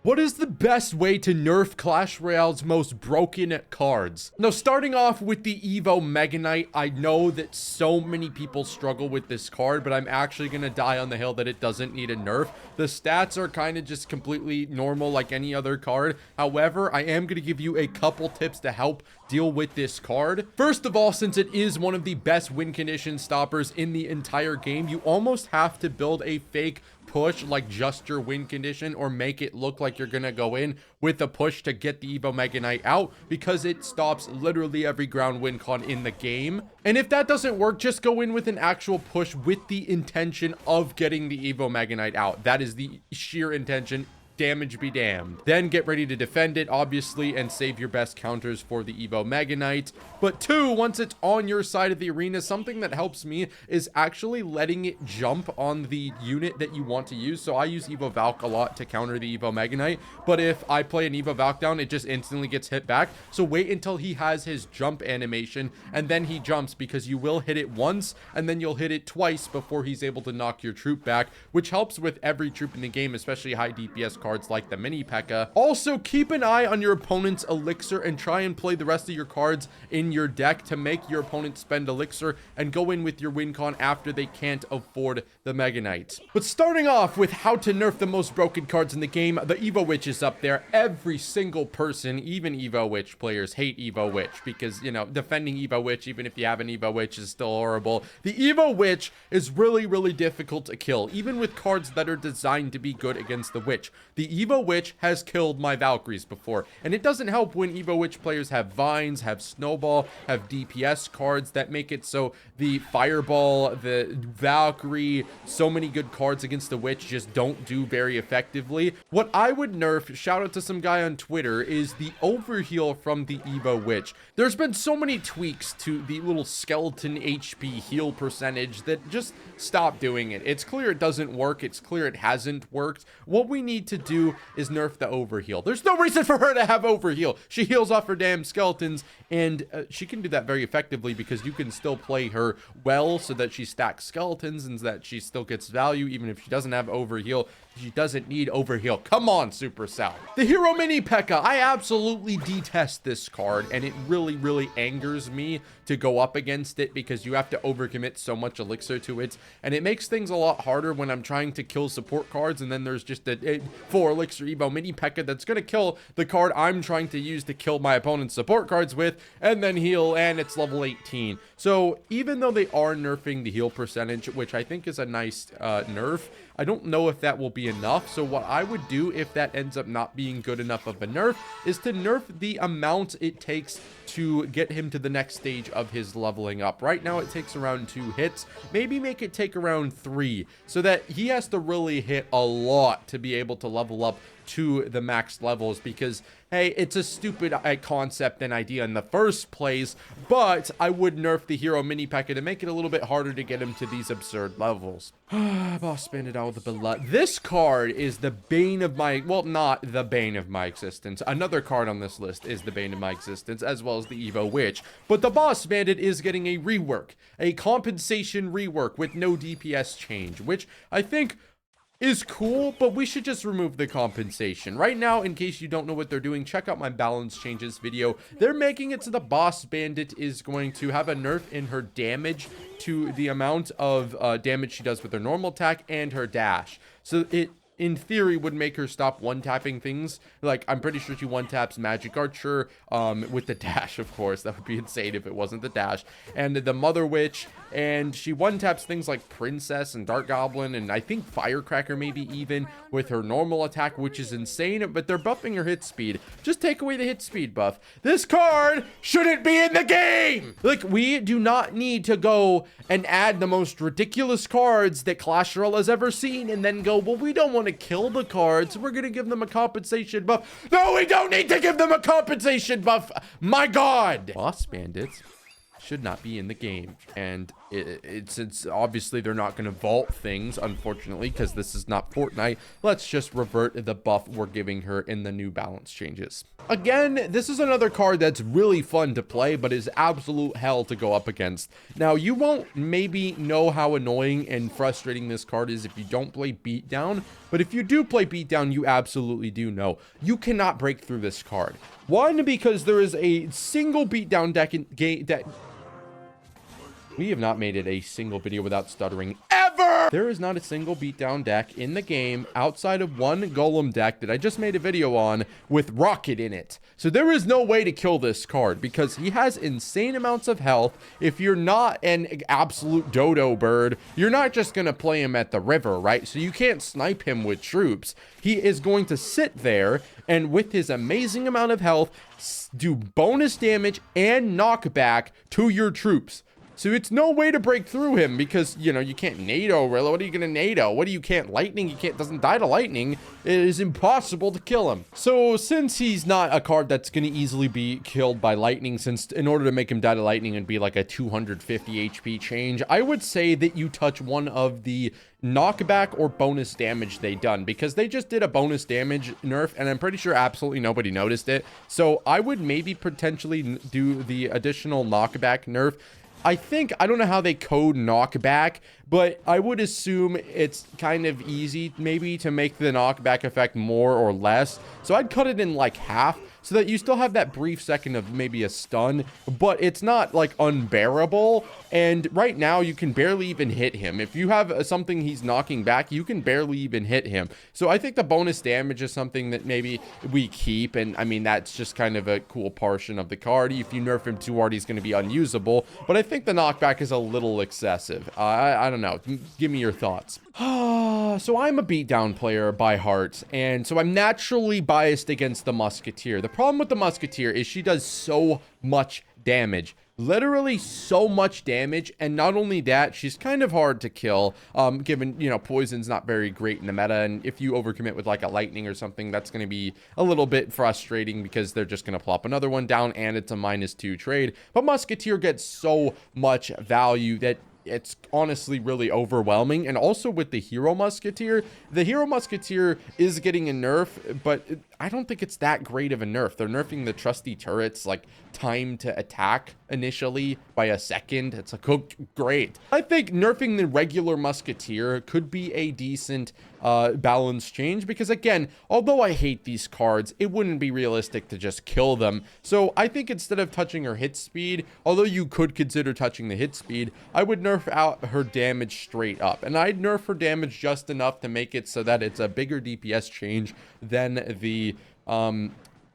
What is the best way to nerf Clash Royale's most broken cards? Now, starting off with the Evo Mega Knight, I know that so many people struggle with this card, but I'm actually going to die on the hill that it doesn't need a nerf. The stats are kind of just completely normal like any other card. However, I am going to give you a couple tips to help deal with this card. First of all, since it is one of the best win condition stoppers in the entire game, you almost have to build a fake push like just your win condition, or make it look like you're gonna go in with a push to get the Evo Mega Knight out, because it stops literally every ground win con in the game. And if that doesn't work, just go in with an actual push with the intention of getting the Evo Mega Knight out. That is the sheer intention. Damage be damned. Then get ready to defend it, obviously, and save your best counters for the Evo Mega Knight. But two, once it's on your side of the arena, something that helps me is actually letting it jump on the unit that you want to use. So I use Evo Valk a lot to counter the Evo Mega Knight, but if I play an Evo Valk down, it just instantly gets hit back. So wait until he has his jump animation, and then he jumps, because you will hit it once, and then you'll hit it twice before he's able to knock your troop back, which helps with every troop in the game, especially high DPS cards like the mini pekka. Also, keep an eye on your opponent's elixir and try and play the rest of your cards in your deck to make your opponent spend elixir and go in with your win con after they can't afford the Mega Knight. But starting off with how to nerf the most broken cards in the game, the Evo Witch is up there. Every single person, even Evo Witch players, hate Evo Witch because, you know, defending Evo Witch, even if you have an Evo Witch, is still horrible. The Evo Witch is really, really difficult to kill, even with cards that are designed to be good against the Witch. The Evo Witch has killed my Valkyries before, and it doesn't help when Evo Witch players have Vines, have Snowball, have DPS cards that make it so the Fireball, the Valkyrie, so many good cards against the Witch just don't do very effectively. What I would nerf, shout out to some guy on Twitter, is the overheal from the Evo Witch. There's been so many tweaks to the little skeleton HP heal percentage that just stop doing it. It's clear it doesn't work. It's clear it hasn't worked. What we need to do is nerf the overheal. There's no reason for her to have overheal. She heals off her damn skeletons, and she can do that very effectively because you can still play her well so that she stacks skeletons and that she still gets value even if she doesn't have overheal. She doesn't need overheal. Come on, Supercell. The Hero Mini Pekka. I absolutely detest this card, and it really, really angers me to go up against it because you have to overcommit so much elixir to it, and it makes things a lot harder when I'm trying to kill support cards, and then there's just a 4 elixir Evo Mini Pekka that's going to kill the card I'm trying to use to kill my opponent's support cards with, and then heal, and it's level 18. So even though they are nerfing the heal percentage, which I think is a nice nerf, I don't know if that will be enough. So what I would do if that ends up not being good enough of a nerf is to nerf the amount it takes to get him to the next stage of his leveling up. Right now it takes around 2 hits. Maybe make it take around 3 so that he has to really hit a lot to be able to level up to the max levels, because hey, it's a stupid concept and idea in the first place, but I would nerf the Hero Mini Pekka to make it a little bit harder to get him to these absurd levels. Boss Bandit out with the blood. This card is the bane of my, well, not the bane of my existence. Another card on this list is the bane of my existence, as well as the Evo Witch. But the Boss Bandit is getting a rework, a compensation rework with no DPS change, which I think is cool, but we should just remove the compensation. Right now, in case you don't know what they're doing, check out my balance changes video. They're making it so the Boss Bandit is going to have a nerf in her damage to the amount of damage she does with her normal attack and her dash. So it, in theory, would make her stop one-tapping things. Like, I'm pretty sure she one-taps Magic Archer with the dash, of course. That would be insane if it wasn't the dash. And the Mother Witch, and she one-taps things like Princess and Dark Goblin, and I think Firecracker maybe even, with her normal attack, which is insane, but they're buffing her hit speed. Just take away the hit speed buff. This card shouldn't be in the game! Like, we do not need to go and add the most ridiculous cards that Clash Royale has ever seen, and then go, well, we don't want to kill the cards, we're gonna give them a compensation buff. No, we don't need to give them a compensation buff. My god, Boss Bandits should not be in the game, and It's obviously they're not going to vault things, unfortunately, because this is not Fortnite. Let's just revert the buff we're giving her in the new balance changes. Again, this is another card that's really fun to play, but is absolute hell to go up against. Now, you won't maybe know how annoying and frustrating this card is if you don't play Beatdown, but if you do play Beatdown, you absolutely do know. You cannot break through this card. One, because there is a single Beatdown deck in game that... We have not made it a single video without stuttering ever. There is not a single beatdown deck in the game outside of one golem deck that I just made a video on with rocket in it. So there is no way to kill this card because he has insane amounts of health. If you're not an absolute dodo bird, you're not just going to play him at the river, right? So you can't snipe him with troops. He is going to sit there and with his amazing amount of health, do bonus damage and knockback to your troops. So it's no way to break through him because, you know, you can't NATO, really. What are you going to NATO? What do you can't? Lightning? You can't, doesn't die to lightning. It is impossible to kill him. So since he's not a card that's going to easily be killed by lightning, since in order to make him die to lightning it'd be like a 250 HP change, I would say that you touch one of the knockback or bonus damage they done because they just did a bonus damage nerf and I'm pretty sure absolutely nobody noticed it. So I would maybe potentially do the additional knockback nerf. I don't know how they code knockback, but I would assume it's kind of easy maybe to make the knockback effect more or less. So I'd cut it in like half so that you still have that brief second of maybe a stun, but it's not like unbearable. And right now you can barely even hit him. If you have something he's knocking back, you can barely even hit him. So I think the bonus damage is something that maybe we keep. And I mean, that's just kind of a cool portion of the card. If you nerf him too hard, he's going to be unusable. But I think the knockback is a little excessive. I don't know. Give me your thoughts. So I'm a beatdown player by heart, and so I'm naturally biased against the Musketeer. The problem with the Musketeer is she does so much damage. Literally so much damage, and not only that, she's kind of hard to kill, given, you know, poison's not very great in the meta, and if you overcommit with like a lightning or something, that's going to be a little bit frustrating because they're just going to plop another one down, and it's a -2 trade. But Musketeer gets so much value that it's honestly really overwhelming. And also with the Hero Musketeer, the Hero Musketeer is getting a nerf, but I don't think it's that great of a nerf. They're nerfing the trusty turrets, like time to attack initially by a second. It's like, oh, great. I think nerfing the regular Musketeer could be a decent balance change because, again, although I hate these cards, it wouldn't be realistic to just kill them. So I think instead of touching her hit speed, although you could consider touching the hit speed, I would nerf out her damage straight up. And I'd nerf her damage just enough to make it so that it's a bigger DPS change than the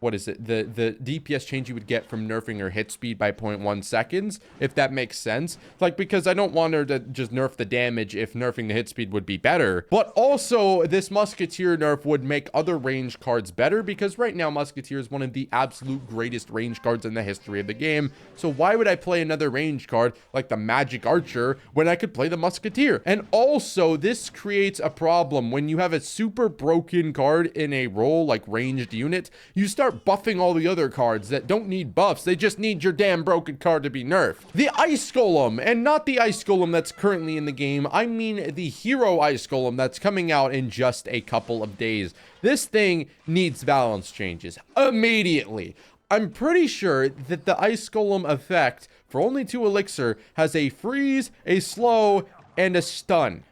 what is it, the DPS change you would get from nerfing her hit speed by 0.1 seconds, if that makes sense. Like, because I don't want her to just nerf the damage if nerfing the hit speed would be better. But also, this Musketeer nerf would make other range cards better, because right now Musketeer is one of the absolute greatest range cards in the history of the game. So why would I play another range card like the Magic Archer when I could play the Musketeer? And also, this creates a problem when you have a super broken card in a role like ranged unit. You start buffing all the other cards that don't need buffs. They just need your damn broken card to be nerfed. The Ice Golem, and not the Ice Golem that's currently in the game. I mean the Hero Ice Golem that's coming out in just a couple of days. This thing needs balance changes immediately. I'm pretty sure that the Ice Golem effect for only 2 elixir has a freeze, a slow, and a stun.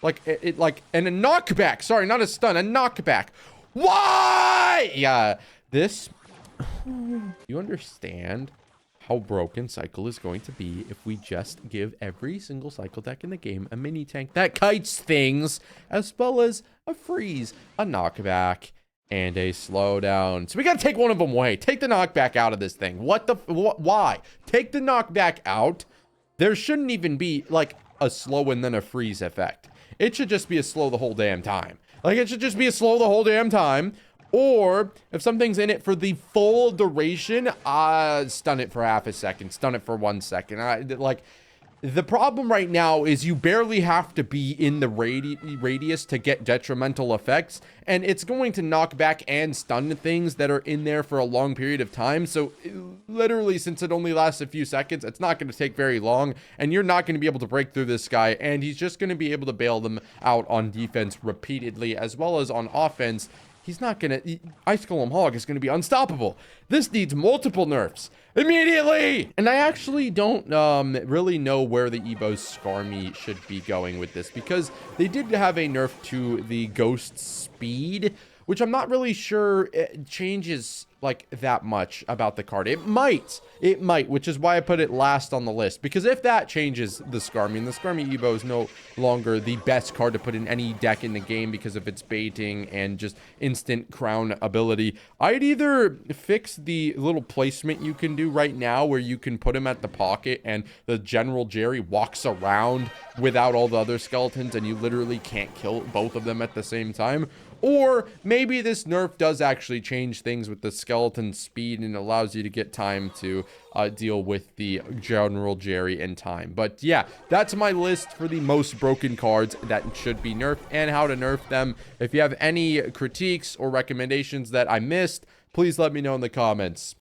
And a knockback. Sorry, not a stun, a knockback. Why? Yeah, this, you understand how broken Cycle is going to be if we just give every single Cycle deck in the game a mini tank that kites things, as well as a freeze, a knockback, and a slowdown. So we gotta take one of them away. Take the knockback out of this thing. Why? Take the knockback out. There shouldn't even be like a slow and then a freeze effect. It should just be a slow the whole damn time. Like, it should just be a slow the whole damn time. Or if something's in it for the full duration, stun it for half a second, stun it for 1 second. The problem right now is you barely have to be in the radius to get detrimental effects, and it's going to knock back and stun things that are in there for a long period of time. So literally, since it only lasts a few seconds, it's not going to take very long, and you're not going to be able to break through this guy, and he's just going to be able to bail them out on defense repeatedly, as well as on offense. He's not gonna... Ice Golem Hog is gonna be unstoppable. This needs multiple nerfs immediately. And I actually don't really know where the Evo Skarmy should be going with this, because they did have a nerf to the Ghost Speed, which I'm not really sure it changes like that much about the card. It might, which is why I put it last on the list, because if that changes the Skarmy, and the Skarmy Evo is no longer the best card to put in any deck in the game because of its baiting and just instant crown ability, I'd either fix the little placement you can do right now where you can put him at the pocket and the General Jerry walks around without all the other skeletons and you literally can't kill both of them at the same time. Or maybe this nerf does actually change things with the skeleton speed and allows you to get time to deal with the General Jerry in time. But yeah, that's my list for the most broken cards that should be nerfed and how to nerf them. If you have any critiques or recommendations that I missed, please let me know in the comments.